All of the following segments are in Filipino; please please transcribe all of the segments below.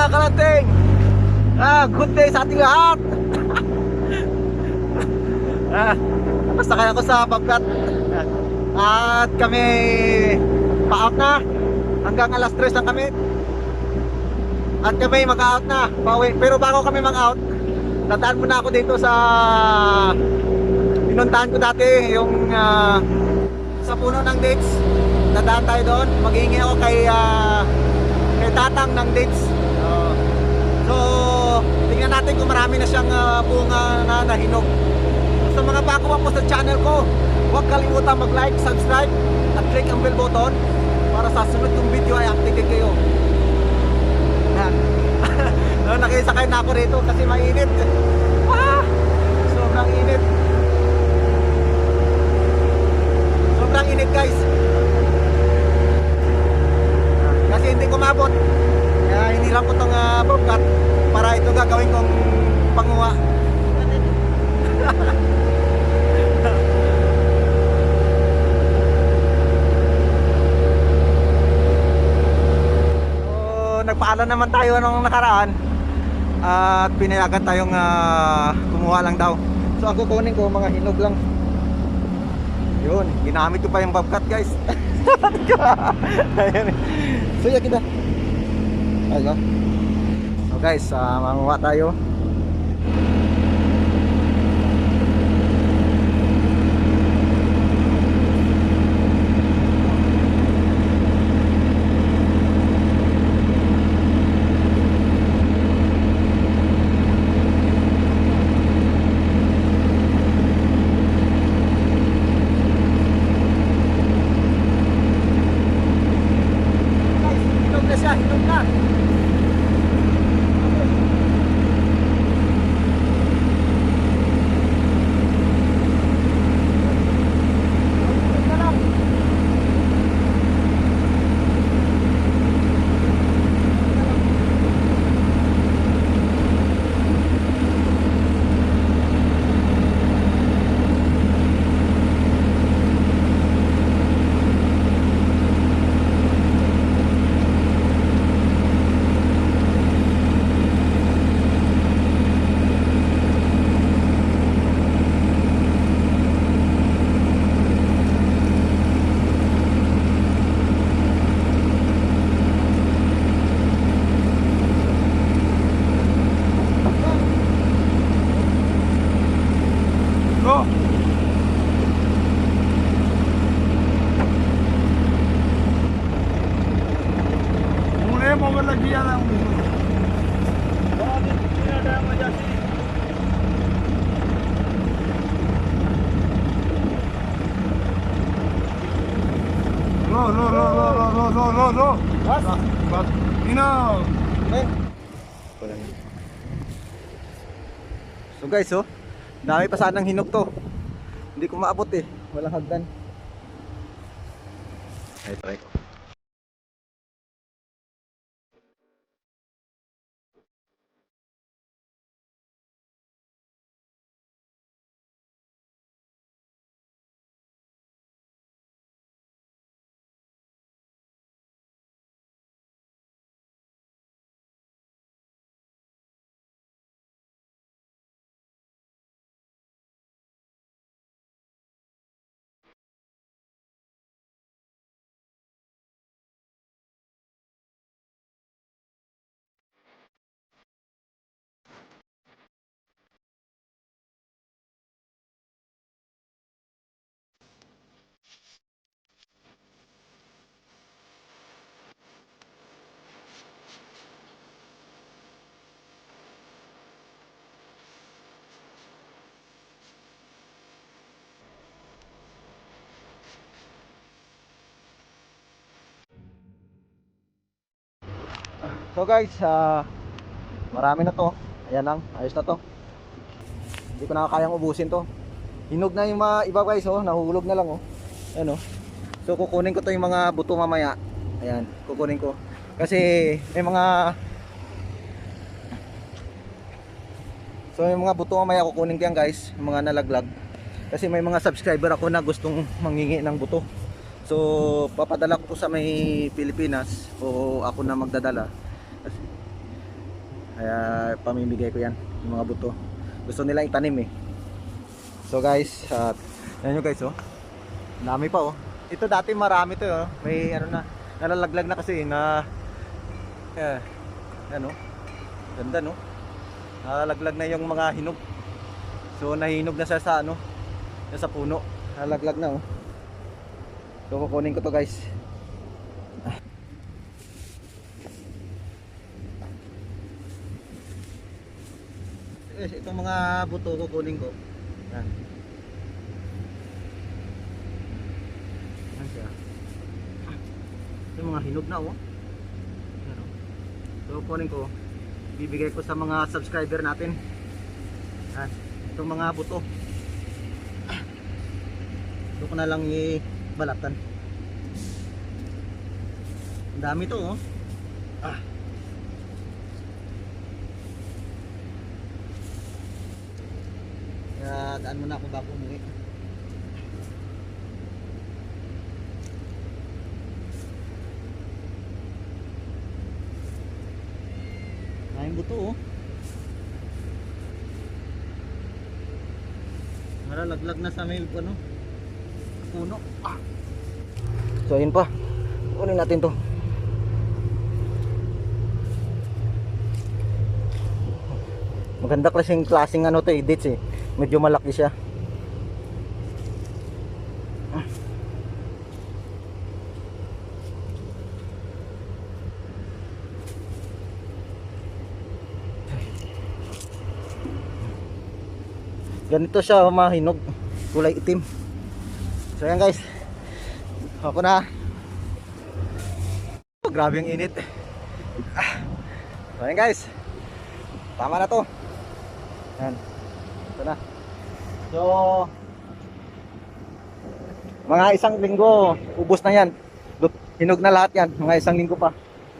mga kalanting. Good day sa ating lahat. Nakasakay ako sa bangkat. At kami pa-out na. Hanggang alas 3 lang kami. At kami mag-out na, pauwi. Pero bago kami mag-out, dadaan muna ako dito sa pinuntahan ko dati, yung sa puno ng dates. Dadaan tayo doon. Maghihingi ako kay tatang ng dates. So tingnan natin kung marami na siyang bunga na nahinog. Sa mga bago pa po sa channel ko, huwag kalimutan mag-like, subscribe at click ang bell button para sa sunod kong video ay updated kayo. Yan. No, nakisakay na ako rito kasi mainit. Sobrang init. Sobrang init, guys. Kasi hindi ko mabot. Kaya hiniram ko tong bobcat para ito gagawin kong panguha. Nagpaalam naman tayo nung nakaraan at pinayagan tayong kumuha lang daw. So ang kukunin ko mga hinog lang. Yun, ginamit ko pa yung bobcat, guys. So yan kita. Ayun. So guys, manguha tayo. No. But you know. So guys, dami pa sanang hinog to. Hindi ko maabot eh. Walang hagdan. Ay, try ko. So guys, marami na to. Ayan lang, ayos na to. Hindi ko na kayang ubusin to. Hinog na yung mga iba, guys, nahulog na lang, Ayan, So kukunin ko to yung mga buto mamaya. Ayan, kukunin ko. Kasi may mga yung mga buto mamaya kukunin ko yan, guys, yung mga nalaglag. Kasi may mga subscriber ako na gustong mangingi ng buto. So papadala ko sa may Pilipinas o ako na magdadala. Kaya pamimigay ko yan, yung mga buto. Gusto nila itanim eh. So guys, yan nyo guys oh. Ang dami pa oh. Ito dati marami to oh. May ano na, nalalaglag na kasi na ano. Ganda no. Nalalaglag na yung mga hinog. So nahinog na siya sa ano, sa puno. Nalalaglag na oh. So kukunin ko to guys. Itong mga buto kukunin ko. Yan. Yan siya. Yung mga hinog na oh. Yan, oh. So kukunin ko. Bibigay ko sa mga subscriber natin. Yan. Itong mga buto. Ito ko na lang ibalatan. Ang dami to oh. Kaya daan muna ako bago umuwi. Maraming buto oh. Nalalaglag na sa may ano, puno. So ayun pa. Kunin natin to. Maganda klaseng ano to eh, dates eh. Medyo malaki siya. Ganito siya mahinog, kulay itim. So yan guys. Ako na. Oh, grabe ang init. So yan guys. Tama na to. Yan. Ito na. So mga isang linggo ubos na yan. Hinog na lahat yan. Mga isang linggo pa.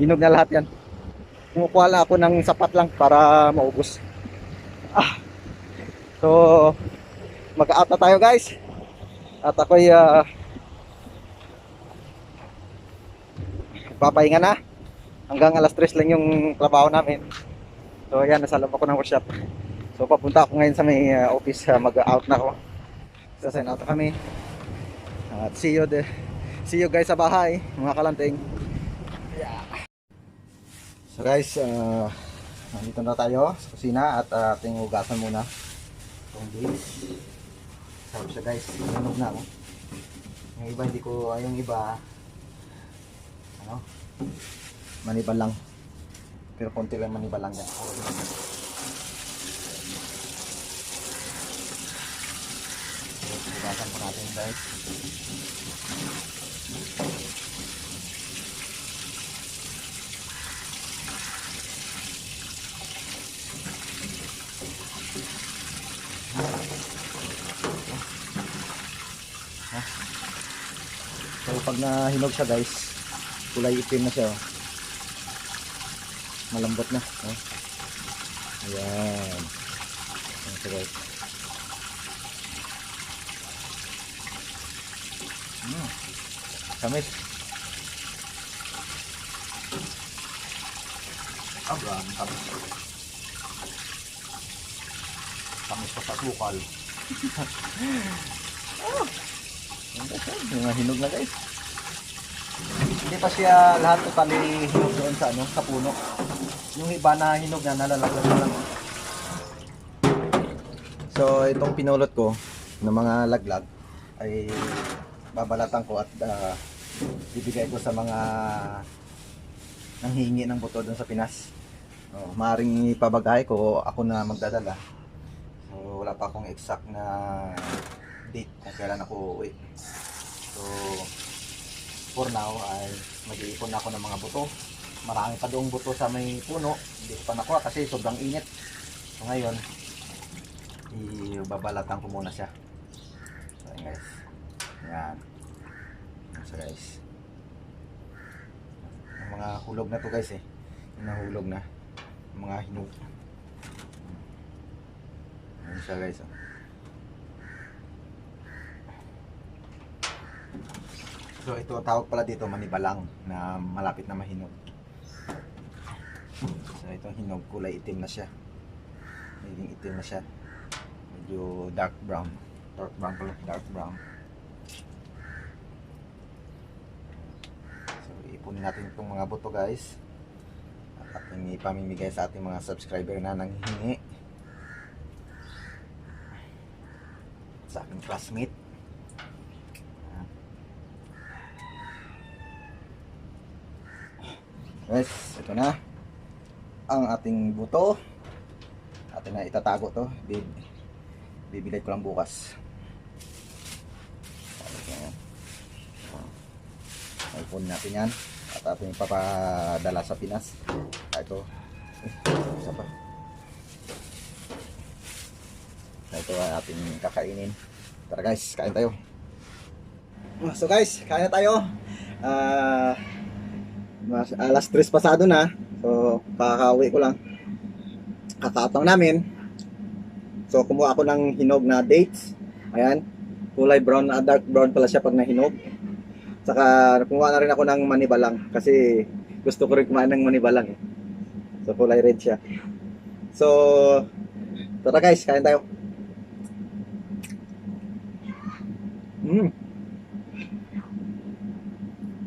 Hinog na lahat yan. Kumukuha lang ako ng sapat lang para maubos. So mag-out na tayo guys. At ako'y papahinga na. Hanggang alas 3 lang yung trabaho namin. So ayan, nasa loob ako ng workshop. So papunta ako ngayon sa may office. Mag-out na ako. So sign out na kami. At see you guys sa bahay, mga kalanting. Yeah. So guys, nandito na tayo sa kusina at ating hugasan muna itong beans. Sarap siya guys, nanog na ako. Yung iba hindi ko, yung iba ano, manibal lang. Pero konti lang manibal lang yan. Hugasan po natin guys. So pag nahinog siya guys, kulay itim na siya oh. Malambot na oh. Ayan. Ayan siya guys. Kamis. Grabe kamis. Kamis pa sa sukal. Mga hinog na guys. Hindi pa siya lahat totally hinog doon sa ano, sa puno. Yung iba na hinog na nalalaglag na lang. So itong pinulot ko ng mga laglag ay babalatan ko at ibigay ko sa mga nanghingi ng buto doon sa Pinas. Maaaring ipabagay ko ako na magdadala. So wala pa akong exact na date kung kailan ako uuwi. So for now ay mag-iipon ako ng mga buto. Marami pa doong buto sa may puno, hindi ko pa nakuha kasi sobrang init. So ngayon ibabalatan ko muna siya. So ayan guys, yan. So guys, yung mga hulog na to guys eh, yung nahulog na, yung mga hinog. Ayan siya guys oh. So ito tawag pala dito manibalang na malapit na mahinog. So So ito hinog, kulay itim na siya. Naging itim na siya. Medyo dark brown. Dark brown pala, dark brown. So ipunin natin itong mga buto guys. At ating ipamimigay sa ating mga subscriber na nanghihingi. Sa aking classmate. Guys, ito na ang ating buto. Atin na itatago to. Bibilad ko lang bukas. iPhone natin yan. At ating papadala sa Pinas. Ito. Isa pa. Ito ay ating kakainin. Tara guys, kain tayo. So guys, kain na tayo. Alas 3 pasado na. So, kakauwi ko lang. Kakatang namin. So, kumuha ako ng hinog na dates. Ayan. Kulay brown, dark brown pala siya pag nahinog. Saka, kumuha na rin ako ng manibalang. Kasi, gusto ko rin kumain ng manibalang. So, kulay red siya. So, tara guys, kain tayo.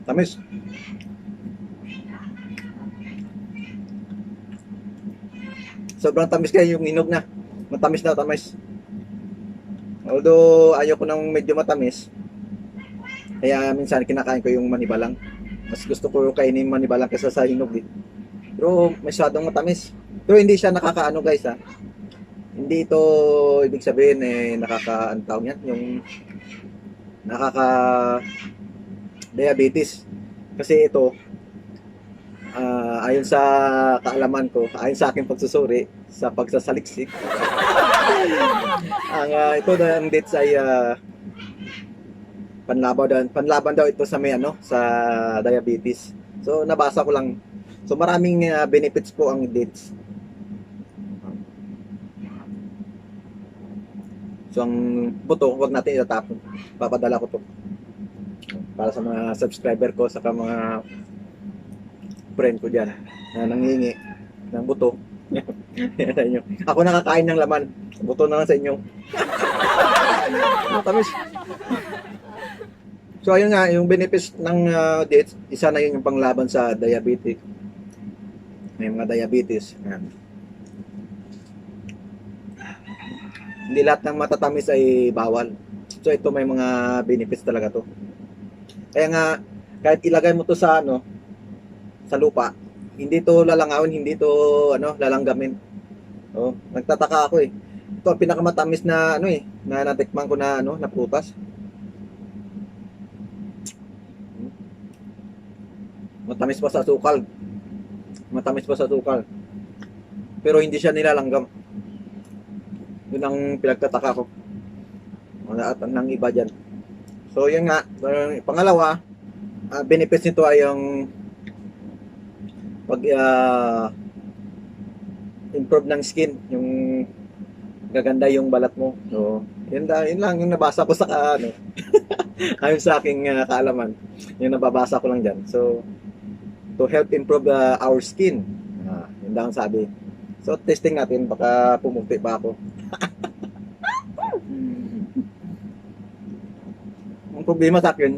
Tamis. Sobrang tamis kaya yung hinog na. Matamis na, tamis. Although ayoko nang medyo matamis. Kaya minsan kinakain ko yung manibalang. Mas gusto ko kainin manibalang kaysa sa hinog. Pero masyadong matamis. Pero hindi siya nakakaano guys ha. Hindi ito ibig sabihin nakaka-antaw yan. Yung nakaka-diabetes. Kasi ito ayon sa kaalaman ko, ayon sa aking pagsusuri sa pagsasaliksik, ito ang dates ay panlaban daw ito sa may sa diabetes. So nabasa ko lang. So maraming benefits po ang dates. So ang buto, huwag natin itatapon. Papadala ko to para sa mga subscriber ko, sa mga friend ko dyan na nangingi ng buto. Ako nakakain ng laman, buto na lang sa inyo. Tamis. So ayun nga, yung benefits ng dates, isa na yun yung panglaban sa diabetic. May mga diabetes. Ayan. Hindi lahat ng matatamis ay bawal. So ito may mga benefits talaga to. Kaya nga, kahit ilagay mo to sa sa lupa, hindi to lalangawin, hindi to lalanggamin. Oh, nagtataka ako Ito ang pinakamatamis na na natikman ko na na prutas. Matamis pa sa sukal. Matamis pa sa sukal. Pero hindi siya nilalanggam. Yun ang pinagtataka ko. At ng iba dyan. So yun nga, pangalawa, benefits nito ay yung pag improve ng skin, yung gaganda yung balat mo. So, yun lang yung nabasa ko sa ayon sa aking kaalaman. Yung nababasa ko lang diyan. So, to help improve our skin. Yun lang sabi. So, testing natin, baka pumuti pa ako. Ang problema sa akin,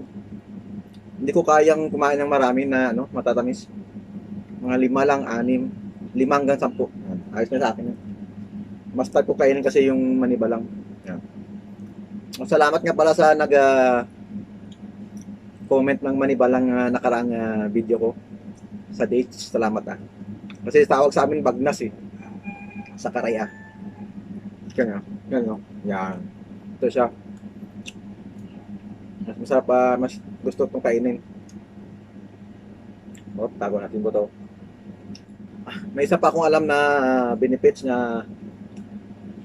hindi ko kayang kumain ng marami na matatamis. Mga 5 lang, 6, 5 hanggang 10. Ayos na sa akin. Mas type ko kainin kasi yung manibalang. Yan. Salamat nga pala sa comment ng manibalang nakaraang video ko sa dates. Salamat Kasi tawag sa amin bagnas sa Karaya. Yan. Ito siya. Mas masarap mas gusto itong kainin. Tago natin po ito. May isa pa akong alam na benefits na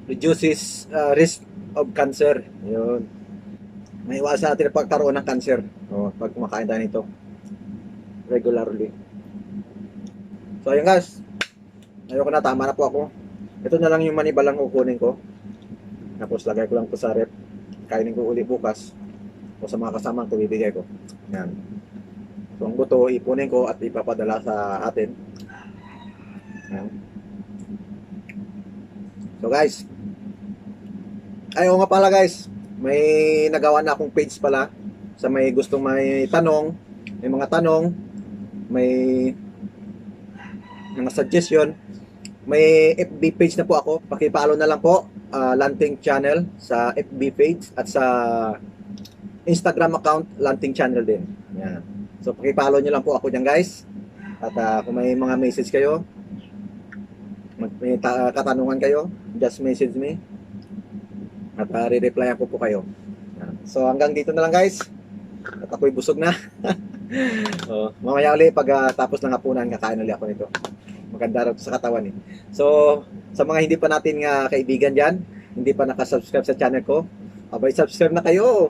reduces risk of cancer. Yun. May iwasan natin ang pagkaroon ng cancer pag kumakain tayo nito regularly. So ayun guys, ayoko na, tama na po ako. Ito na lang yung manibalang kukunin ko. Tapos lagay ko lang po sa rep. Kainin ko uli bukas. O sa mga kasama ko bibigay ko. Yan. So ang buto ipunin ko at ipapadala sa atin. Ayan. So guys, ayaw nga pala guys, may nagawa na akong page pala sa may gustong may tanong, may mga tanong, may mga suggestion. May FB page na po ako. Paki-follow na lang po, Lanting Channel sa FB page at sa Instagram account Lanting Channel din. Yan. So paki-follow niyo lang po ako diyan guys. At kung may mga message kayo, may katanungan kayo, just message me. At re-replyan ko po kayo. Yan. So hanggang dito na lang guys. At ako'y busog na. Mamaya ulit pag tapos ng hapunan, kakain ulit ako nito. Maganda rin sa katawan eh. So, sa mga hindi pa natin kaibigan dyan, hindi pa nakasubscribe sa channel ko, abay subscribe na kayo.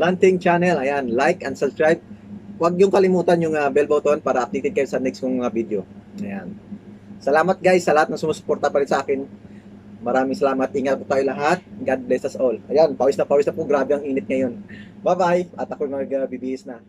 Lanting Channel, ayan, like and subscribe. Huwag yung kalimutan yung bell button para updated kayo sa next kong video. Ayan. Salamat guys sa lahat ng sumusuporta pa rin sa akin. Maraming salamat. Ingat po tayo lahat. God bless us all. Ayan, pawis na po. Grabe ang init ngayon. Bye-bye. At ako magbibihis na.